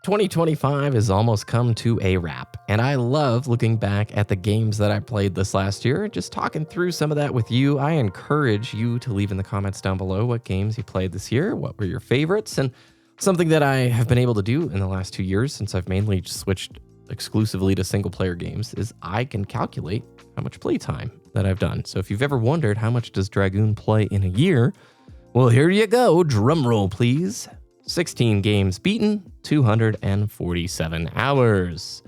2025 has almost come to a wrap, and I love looking back at the games that I played this last year and just talking through some of that with you. I encourage you to leave in the comments down below what games you played this year, what were your favorites, and something that I have been able to do in the last 2 years since I've mainly just switched exclusively to single-player games is I can calculate how much playtime that I've done. So if you've ever wondered how much does Dragoon play in a year, well, here you go. Drum roll, please. 16 games beaten, 247 hours.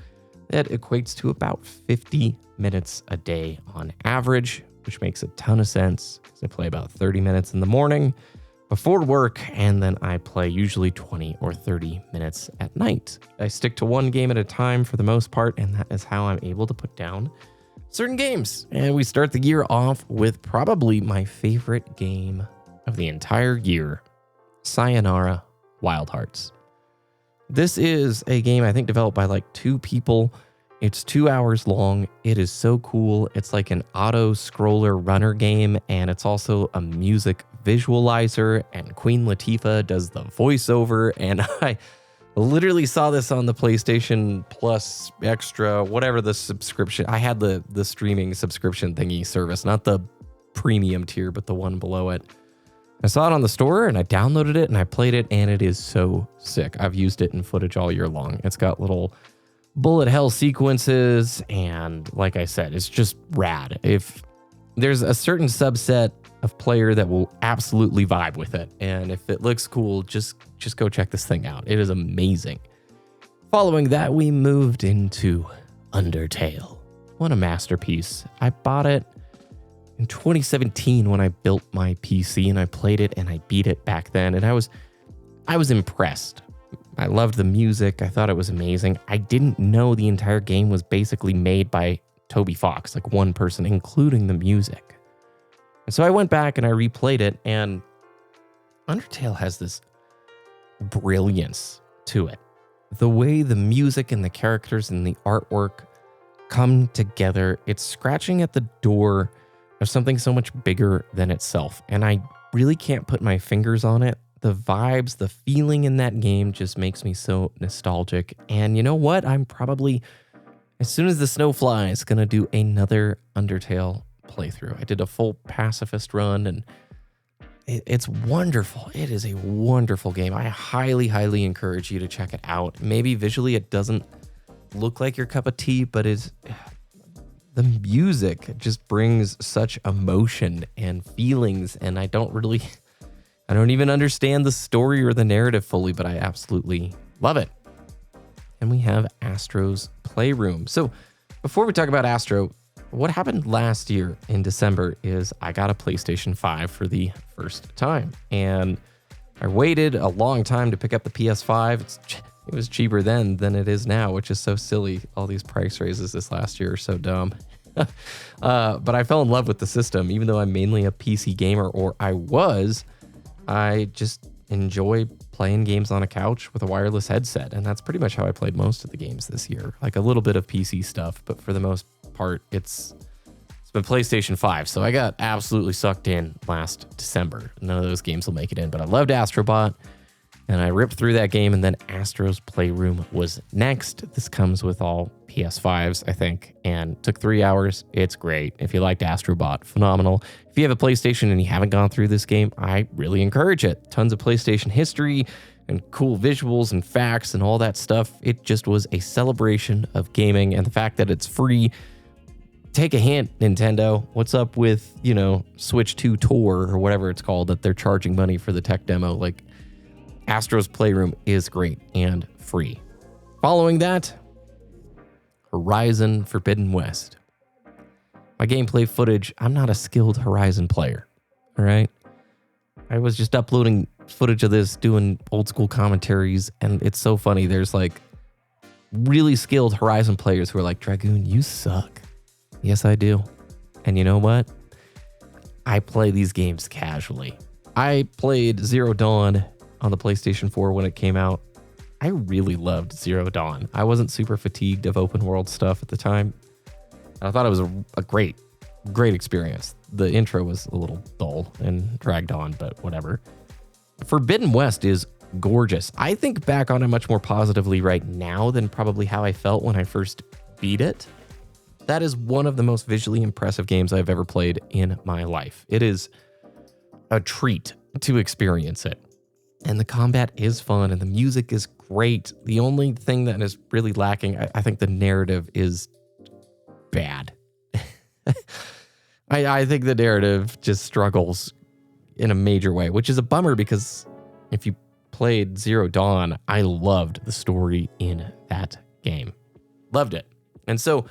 That equates to about 50 minutes a day on average, which makes a ton of sense because I play about 30 minutes in the morning before work, and then I play usually 20 or 30 minutes at night. I stick to one game at a time for the most part, and that is how I'm able to put down certain games. And we start the year off with probably my favorite game of the entire year, Sayonara Wild Hearts. This is a game I think developed by like 2 people. It's 2 hours long. It is so cool. It's like an auto-scroller runner game, and it's also a music visualizer, and Queen Latifah does the voiceover, and I literally saw this on the PlayStation Plus Extra, whatever the subscription. I had the streaming subscription thingy service, not the premium tier, but the one below it. I saw it on the store and I downloaded it and I played it, and it is so sick. I've used it in footage all year long. It's got little bullet hell sequences, and like I said, it's just rad. If there's a certain subset of player that will absolutely vibe with it, and if it looks cool, just go check this thing out. It is amazing. Following that, we moved into Undertale. What a masterpiece. I bought it in 2017 when I built my PC, and I played it and I beat it back then, and I was impressed. I loved the music. I thought it was amazing. I didn't know the entire game was basically made by Toby Fox, like one person, including the music. And so I went back and I replayed it, and Undertale has this brilliance to it. The way the music and the characters and the artwork come together, it's scratching at the door of something so much bigger than itself. And I really can't put my fingers on it. The vibes, the feeling in that game just makes me so nostalgic. And you know what? I'm probably, as soon as the snow flies, gonna do another Undertale playthrough. I did a full pacifist run, and it's wonderful. It is a wonderful game. I highly, highly encourage you to check it out. Maybe visually it doesn't look like your cup of tea, but the music just brings such emotion and feelings, and I don't even understand the story or the narrative fully, but I absolutely love it. And we have Astro's Playroom. So before we talk about Astro, what happened last year in December is I got a PlayStation 5 for the first time, and I waited a long time to pick up the PS5. It was cheaper then than it is now, which is so silly. All these price raises this last year are so dumb. But I fell in love with the system, even though I'm mainly a PC gamer, or I just enjoy playing games on a couch with a wireless headset. And that's pretty much how I played most of the games this year. Like a little bit of PC stuff, but for the most part, it's been PlayStation 5. So I got absolutely sucked in last December. None of those games will make it in, but I loved Astrobot, and I ripped through that game, and then Astro's Playroom was next. This comes with all PS5s, I think, and took 3 hours. It's great. If you liked Astrobot, phenomenal. If you have a PlayStation and you haven't gone through this game, I really encourage it. Tons of PlayStation history and cool visuals and facts and all that stuff. It just was a celebration of gaming, and the fact that it's free. Take a hint, Nintendo. What's up with, Switch 2 Tour or whatever it's called that they're charging money for the tech demo? Like, Astro's Playroom is great and free. Following that, Horizon Forbidden West. My gameplay footage, I'm not a skilled Horizon player, all right? I was just uploading footage of this, doing old school commentaries, and it's so funny. There's like really skilled Horizon players who are like, Dragoon, you suck. Yes, I do. And you know what? I play these games casually. I played Zero Dawn on the PlayStation 4 when it came out. I really loved Zero Dawn. I wasn't super fatigued of open world stuff at the time. I thought it was a great experience. The intro was a little dull and dragged on, but whatever. Forbidden West is gorgeous. I think back on it much more positively right now than probably how I felt when I first beat it. That is one of the most visually impressive games I've ever played in my life. It is a treat to experience it. And the combat is fun and the music is great. The only thing that is really lacking, I think the narrative is bad. I think the narrative just struggles in a major way, which is a bummer because if you played Zero Dawn, I loved the story in that game. Loved it. And so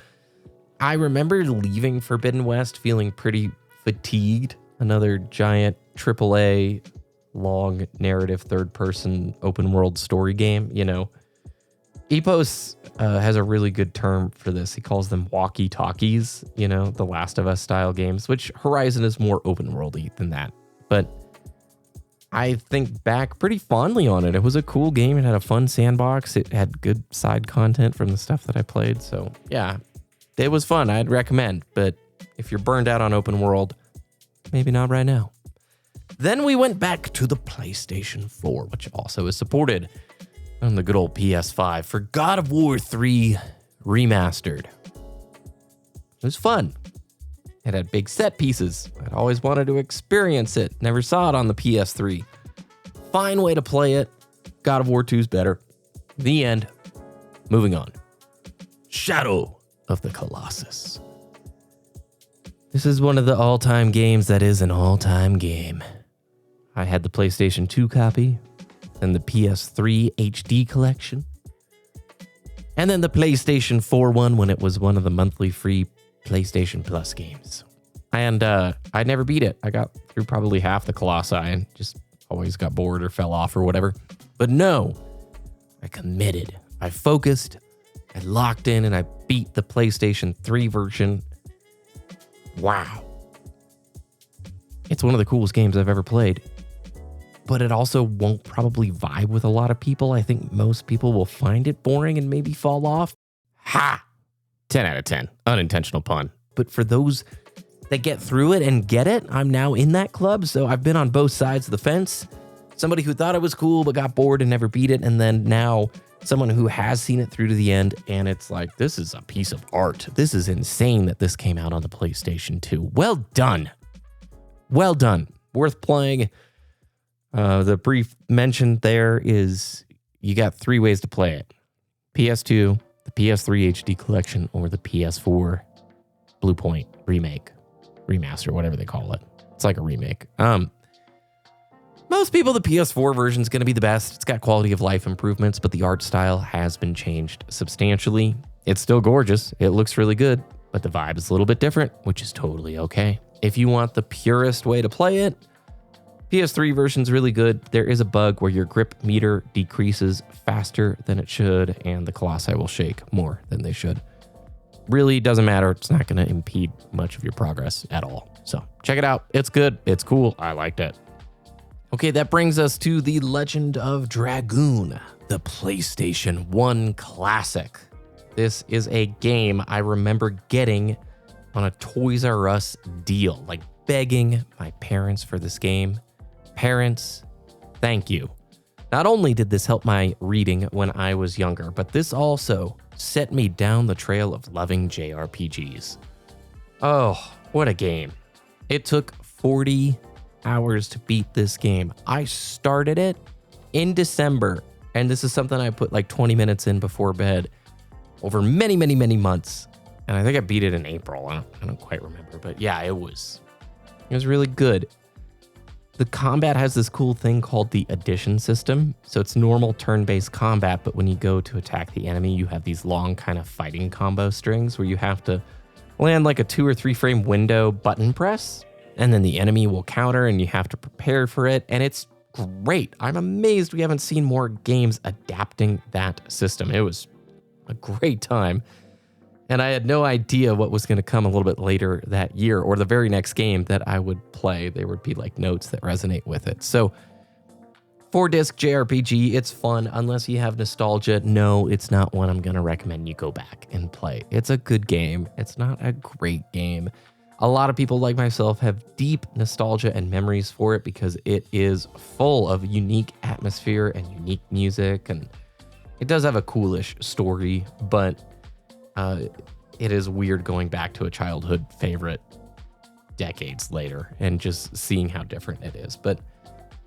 I remember leaving Forbidden West feeling pretty fatigued. Another giant AAA, long narrative, third-person, open-world story game, you know. Epos has a really good term for this. He calls them walkie-talkies, you know, the Last of Us style games, which Horizon is more open-worldy than that. But I think back pretty fondly on it. It was a cool game. It had a fun sandbox. It had good side content from the stuff that I played. So yeah, it was fun. I'd recommend. But if you're burned out on open world, maybe not right now. Then we went back to the PlayStation 4, which also is supported on the good old PS5 for God of War 3 Remastered. It was fun. It had big set pieces. I'd always wanted to experience it. Never saw it on the PS3. Fine way to play it. God of War 2's better. The end. Moving on. Shadow of the Colossus. This is one of the all-time games that is an all-time game. I had the PlayStation 2 copy, then the PS3 HD collection, and then the PlayStation 4 one when it was one of the monthly free PlayStation Plus games. And I never beat it. I got through probably half the Colossi and just always got bored or fell off or whatever. But no, I committed. I focused, I locked in, and I beat the PlayStation 3 version. Wow. It's one of the coolest games I've ever played. But it also won't probably vibe with a lot of people. I think most people will find it boring and maybe fall off. Ha! 10 out of 10. Unintentional pun. But for those that get through it and get it, I'm now in that club. So I've been on both sides of the fence. Somebody who thought it was cool but got bored and never beat it. And then now someone who has seen it through to the end. And it's like, this is a piece of art. This is insane that this came out on the PlayStation 2. Well done. Well done. Worth playing. The brief mention there is you got 3 ways to play it. PS2, the PS3 HD collection, or the PS4 Bluepoint remake, remaster, whatever they call it. It's like a remake. Most people, the PS4 version is going to be the best. It's got quality of life improvements, but the art style has been changed substantially. It's still gorgeous. It looks really good, but the vibe is a little bit different, which is totally okay. If you want the purest way to play it, PS3 version's really good. There is a bug where your grip meter decreases faster than it should, and the Colossi will shake more than they should. Really doesn't matter. It's not going to impede much of your progress at all. So check it out. It's good. It's cool. I liked it. Okay, that brings us to the Legend of Dragoon, the PlayStation 1 classic. This is a game I remember getting on a Toys R Us deal, like begging my parents for this game. Parents, thank you. Not only did this help my reading when I was younger, but this also set me down the trail of loving JRPGs. Oh, what a game. It took 40 hours to beat this game. I started it in December, and this is something I put like 20 minutes in before bed over many, many, many months. And I think I beat it in April. I don't quite remember, but yeah, it was really good. The combat has this cool thing called the addition system. So it's normal turn-based combat, but when you go to attack the enemy, you have these long kind of fighting combo strings where you have to land like a 2 or 3 frame window button press, and then the enemy will counter and you have to prepare for it. And it's great. I'm amazed we haven't seen more games adapting that system. It was a great time. And I had no idea what was going to come a little bit later that year or the very next game that I would play. There would be like notes that resonate with it. So 4-disc JRPG, it's fun. Unless you have nostalgia, no, it's not one I'm going to recommend you go back and play. It's a good game. It's not a great game. A lot of people like myself have deep nostalgia and memories for it because it is full of unique atmosphere and unique music, and it does have a coolish story, but it is weird going back to a childhood favorite decades later and just seeing how different it is. But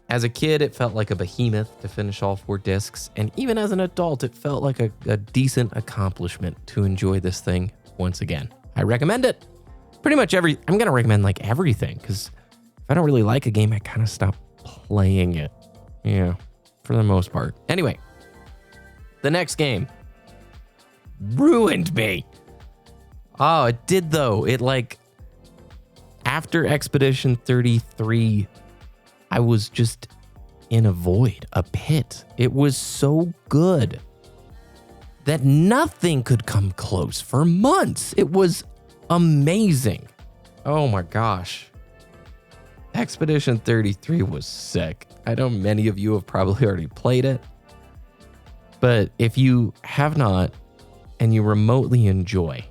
as a kid, it felt like a behemoth to finish all 4 discs, and even as an adult, it felt like a decent accomplishment to enjoy this thing once again. I recommend it. Pretty much I'm going to recommend like everything, because if I don't really like a game, I kind of stop playing it. Yeah, for the most part. Anyway, the next game ruined me. Oh, it did though. It like, after Expedition 33, I was just in a void, a pit. It was so good that nothing could come close for months. It was amazing. Oh my gosh. Expedition 33 was sick. I know many of you have probably already played it, but if you have not and you remotely enjoy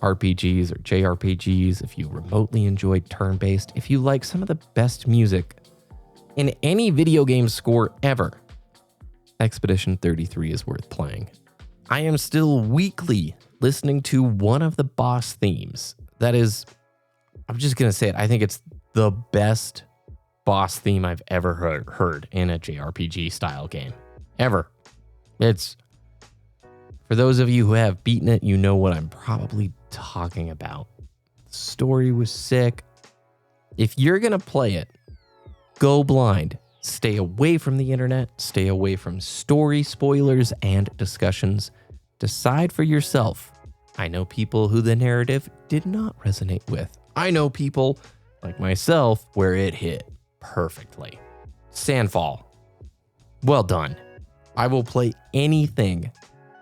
RPGs or JRPGs, if you remotely enjoy turn-based, if you like some of the best music in any video game score ever, Expedition 33 is worth playing. I am still weekly listening to one of the boss themes. That is, I'm just going to say it, I think it's the best boss theme I've ever heard in a JRPG style game. Ever. It's, for those of you who have beaten it, you know what I'm probably talking about. The story was sick. If you're going to play it, go blind. Stay away from the internet. Stay away from story spoilers and discussions. Decide for yourself. I know people who the narrative did not resonate with. I know people like myself where it hit perfectly. Sandfall. Well done. I will play anything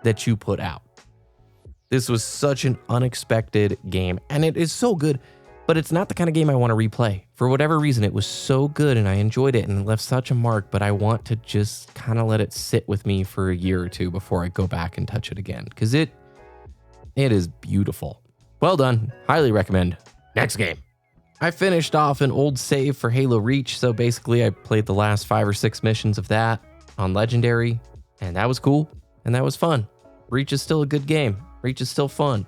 that you put out. This was such an unexpected game, and it is so good, but it's not the kind of game I want to replay. For whatever reason, it was so good and I enjoyed it and it left such a mark, but I want to just kind of let it sit with me for a year or two before I go back and touch it again, because it is beautiful. Well done. Highly recommend. Next game. I finished off an old save for Halo Reach, so basically I played the last 5 or 6 missions of that on Legendary, and that was cool, and that was fun. Reach is still a good game. Reach is still fun.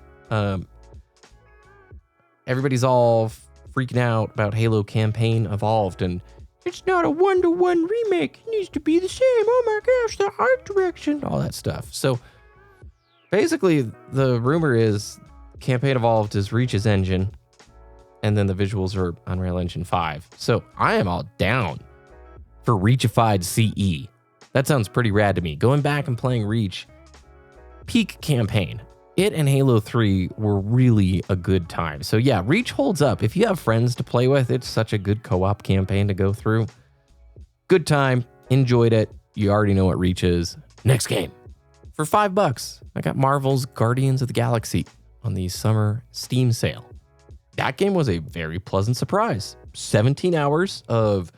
Everybody's all freaking out about Halo Campaign Evolved, and it's not a one-to-one remake. It needs to be the same. Oh my gosh, the art direction, all that stuff. So basically, the rumor is Campaign Evolved is Reach's engine, and then the visuals are Unreal Engine 5. So I am all down for Reachified CE. That sounds pretty rad to me. Going back and playing Reach, peak campaign. It and Halo 3 were really a good time. So yeah, Reach holds up. If you have friends to play with, it's such a good co-op campaign to go through. Good time. Enjoyed it. You already know what Reach is. Next game. For $5, I got Marvel's Guardians of the Galaxy on the summer Steam sale. That game was a very pleasant surprise. 17 hours of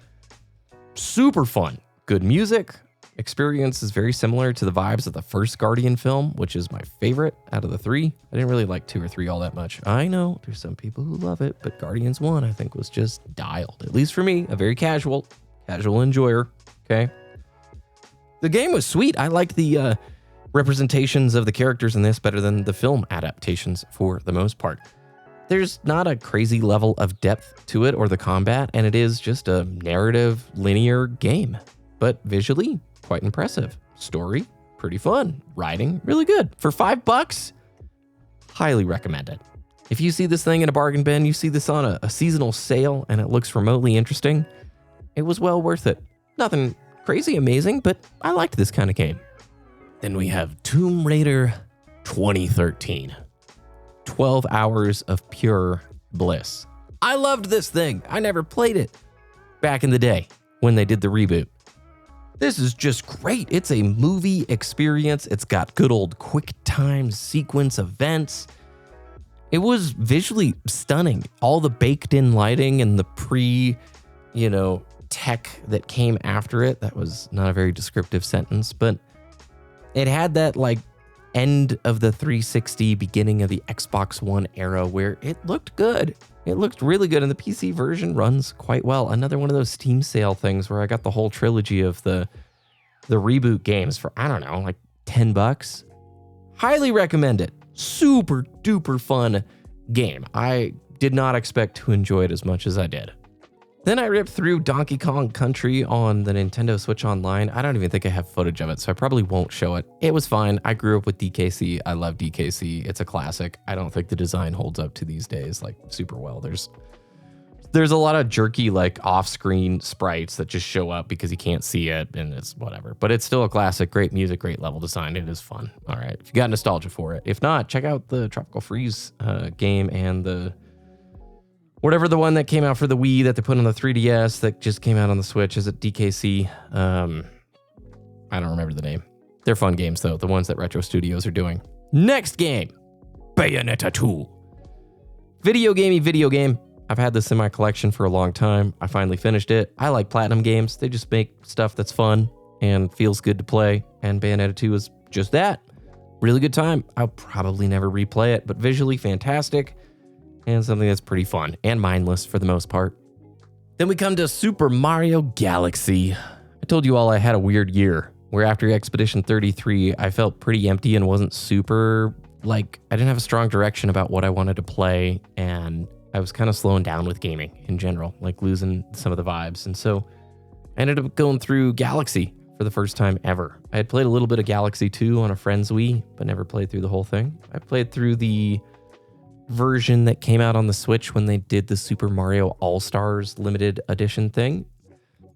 super fun. Good music. Experience is very similar to the vibes of the first Guardian film, which is my favorite out of the 3. I didn't really like 2 or 3 all that much. I know there's some people who love it, but Guardians 1 I think was just dialed. At least for me, a very casual enjoyer, okay? The game was sweet. I liked the representations of the characters in this better than the film adaptations for the most part. There's not a crazy level of depth to it or the combat, and it is just a narrative, linear game. But visually, quite impressive. Story, pretty fun. Writing, really good. For $5, highly recommend it. If you see this thing in a bargain bin, you see this on a seasonal sale, and it looks remotely interesting, it was well worth it. Nothing crazy amazing, but I liked this kind of game. Then we have Tomb Raider 2013. 12 hours of pure bliss. I loved this thing. I never played it back in the day when they did the reboot. This is just great. It's a movie experience. It's got good old quick time sequence events. It was visually stunning. All the baked in lighting and the tech that came after it. That was not a very descriptive sentence, but it had that like end of the 360, beginning of the Xbox One era where it looked good. It looked really good, and the PC version runs quite well. Another one of those Steam sale things where I got the whole trilogy of the reboot games for, I don't know, like $10. Highly recommend it. Super duper fun game. I did not expect to enjoy it as much as I did. Then I ripped through Donkey Kong Country on the Nintendo Switch Online. I don't even think I have footage of it, so I probably won't show it. It was fine. I grew up with DKC. I love DKC. It's a classic. I don't think the design holds up to these days like super well. There's a lot of jerky like off-screen sprites that just show up because you can't see it, and it's whatever. But it's still a classic. Great music, great level design. It is fun. All right, if you got nostalgia for it. If not, check out the Tropical Freeze game and the whatever the one that came out for the Wii that they put on the 3DS that just came out on the Switch. Is it DKC? I don't remember the name. They're fun games, though, the ones that Retro Studios are doing. Next game, Bayonetta 2. Video game. I've had this in my collection for a long time. I finally finished it. I like Platinum games. They just make stuff that's fun and feels good to play, and Bayonetta 2 is just that. Really good time. I'll probably never replay it, but visually fantastic. And something that's pretty fun and mindless for the most part. Then we come to Super Mario Galaxy. I told you all I had a weird year, where after Expedition 33, I felt pretty empty and wasn't super, I didn't have a strong direction about what I wanted to play, and I was kind of slowing down with gaming in general, losing some of the vibes. And so I ended up going through Galaxy for the first time ever. I had played a little bit of Galaxy 2 on a friend's Wii, but never played through the whole thing. I played through the version that came out on the Switch when they did the Super Mario All-Stars limited edition thing.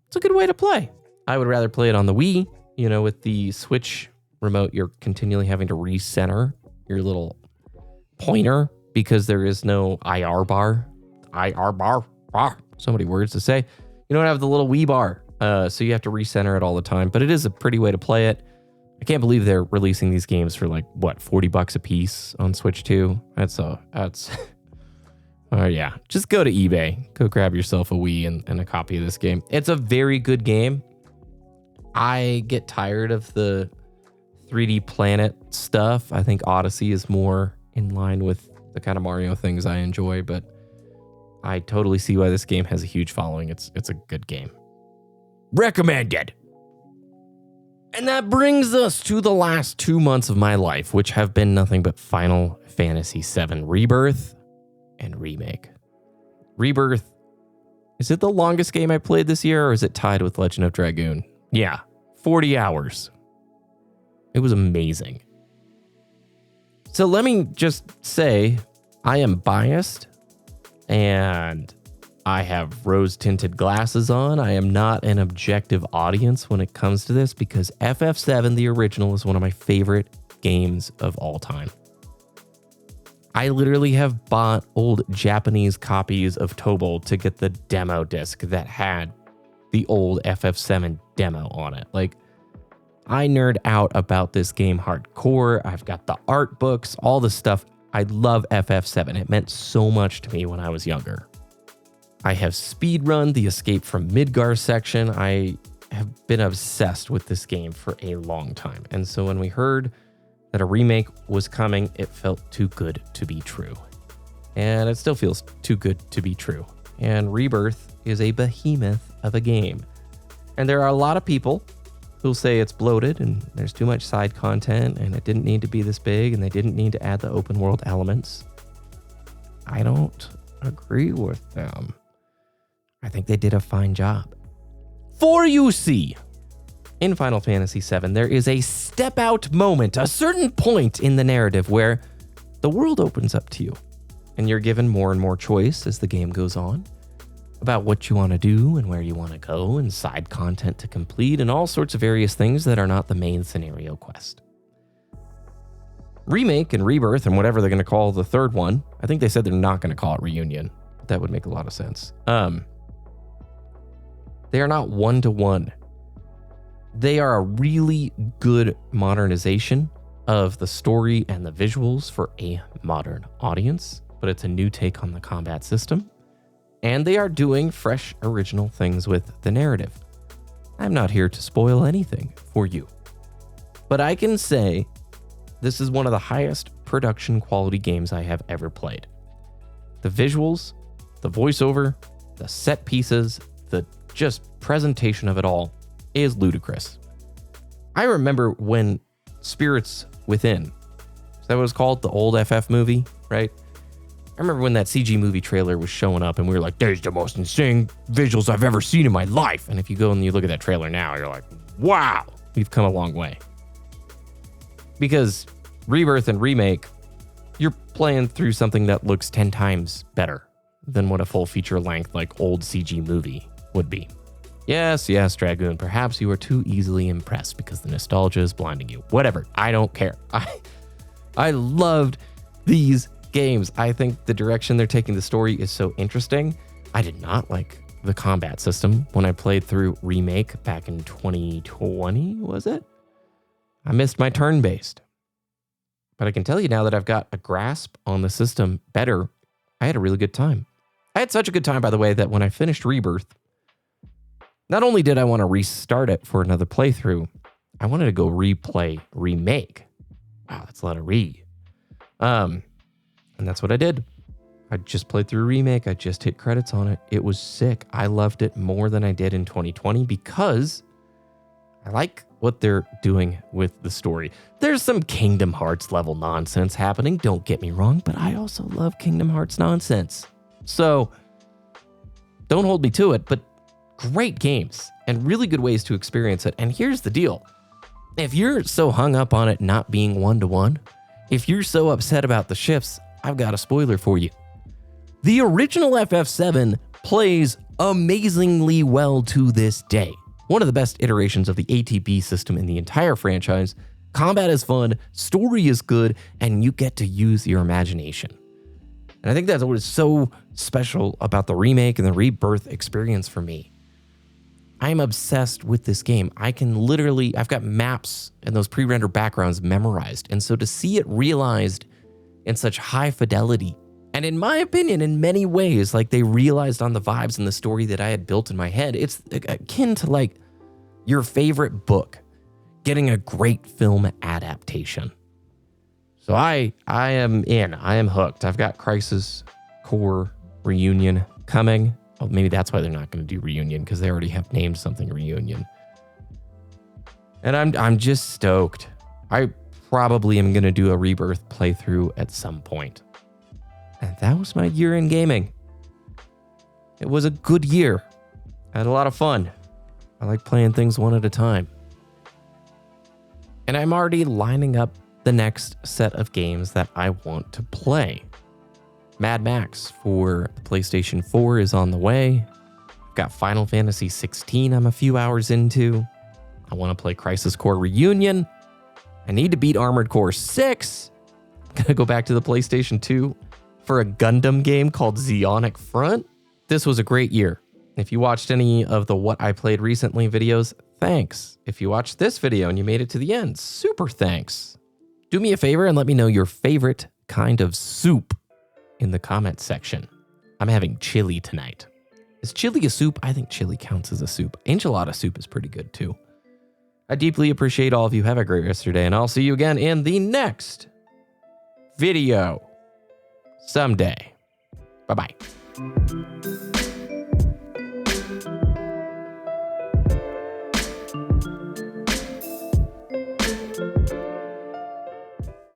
It's a good way to play. I would rather play it on the Wii. With the Switch remote, you're continually having to recenter your little pointer because there is no IR bar. So many words to say. You don't have the little Wii bar, so you have to recenter it all the time, but it is a pretty way to play it. I can't believe they're releasing these games for $40 a piece on Switch 2. Yeah. Just go to eBay. Go grab yourself a Wii and a copy of this game. It's a very good game. I get tired of the 3D Planet stuff. I think Odyssey is more in line with the kind of Mario things I enjoy, but I totally see why this game has a huge following. It's a good game. Recommended. And that brings us to the last 2 months of my life, which have been nothing but Final Fantasy VII Rebirth and Remake. Rebirth, is it the longest game I played this year, or is it tied with Legend of Dragoon? Yeah, 40 hours. It was amazing. So let me just say, I am biased, and I have rose-tinted glasses on. I am not an objective audience when it comes to this because FF7, the original, is one of my favorite games of all time. I literally have bought old Japanese copies of Tobold to get the demo disc that had the old FF7 demo on it. I nerd out about this game hardcore. I've got the art books, all the stuff. I love FF7. It meant so much to me when I was younger. I have speedrun the Escape from Midgar section. I have been obsessed with this game for a long time. And so when we heard that a remake was coming, it felt too good to be true. And it still feels too good to be true. And Rebirth is a behemoth of a game. And there are a lot of people who'll say it's bloated and there's too much side content and it didn't need to be this big and they didn't need to add the open world elements. I don't agree with them. I think they did a fine job. For you see, in Final Fantasy VII, there is a step out moment, a certain point in the narrative where the world opens up to you and you're given more and more choice as the game goes on about what you want to do and where you want to go and side content to complete and all sorts of various things that are not the main scenario quest. Remake and Rebirth and whatever they're going to call the third one, I think they said they're not going to call it Reunion, but that would make a lot of sense. They are not one-to-one. They are a really good modernization of the story and the visuals for a modern audience, but it's a new take on the combat system. And they are doing fresh, original things with the narrative. I'm not here to spoil anything for you, but I can say this is one of the highest production quality games I have ever played. The visuals The voiceover, the set pieces, the just presentation of it all is ludicrous. I remember when Spirits Within, is that what it's called? The old FF movie, right? I remember when that CG movie trailer was showing up and we were like, there's the most insane visuals I've ever seen in my life. And if you go and you look at that trailer now, you're like, wow, we've come a long way. Because Rebirth and Remake, you're playing through something that looks 10 times better than what a full feature length like old CG movie would be. Yes, Dragoon, perhaps you are too easily impressed because the nostalgia is blinding you. Whatever, I don't care. I loved these games. I think the direction they're taking the story is so interesting. I did not like the combat system when I played through Remake back in 2020, was it? I missed my turn-based. But I can tell you now that I've got a grasp on the system better, I had a really good time. I had such a good time, by the way, that when I finished Rebirth, not only did I want to restart it for another playthrough, I wanted to go replay Remake. Wow, that's a lot of re. And that's what I did. I just played through Remake. I just hit credits on it. It was sick. I loved it more than I did in 2020 because I like what they're doing with the story. There's some Kingdom Hearts level nonsense happening, don't get me wrong, but I also love Kingdom Hearts nonsense. So don't hold me to it, but great games and really good ways to experience it. And here's the deal. If you're so hung up on it not being one-to-one, if you're so upset about the shifts, I've got a spoiler for you. The original FF7 plays amazingly well to this day. One of the best iterations of the ATB system in the entire franchise. Combat is fun, story is good, and you get to use your imagination. And I think that's what is so special about the Remake and the Rebirth experience for me. I'm obsessed with this game. I've got maps and those pre-rendered backgrounds memorized. And so to see it realized in such high fidelity, and in my opinion, in many ways, like they realized on the vibes and the story that I had built in my head, it's akin to like your favorite book getting a great film adaptation. So I am in. I am hooked. I've got Crisis Core Reunion coming. Oh, maybe that's why they're not going to do Reunion, because they already have named something Reunion. And I'm just stoked. I probably am going to do a Rebirth playthrough at some point. And that was my year in gaming. It was a good year. I had a lot of fun. I like playing things one at a time. And I'm already lining up the next set of games that I want to play. Mad Max for the PlayStation 4 is on the way. I've got Final Fantasy 16 I'm a few hours into. I want to play Crisis Core Reunion. I need to beat Armored Core 6. I'm going to go back to the PlayStation 2 for a Gundam game called Zeonic Front. This was a great year. If you watched any of the What I Played Recently videos, thanks. If you watched this video and you made it to the end, super thanks. Do me a favor and let me know your favorite kind of soup in the comments section. I'm having chili tonight. Is chili a soup? I think chili counts as a soup. Enchilada soup is pretty good too. I deeply appreciate all of you. Have a great rest of your day, and I'll see you again in the next video someday. Bye-bye.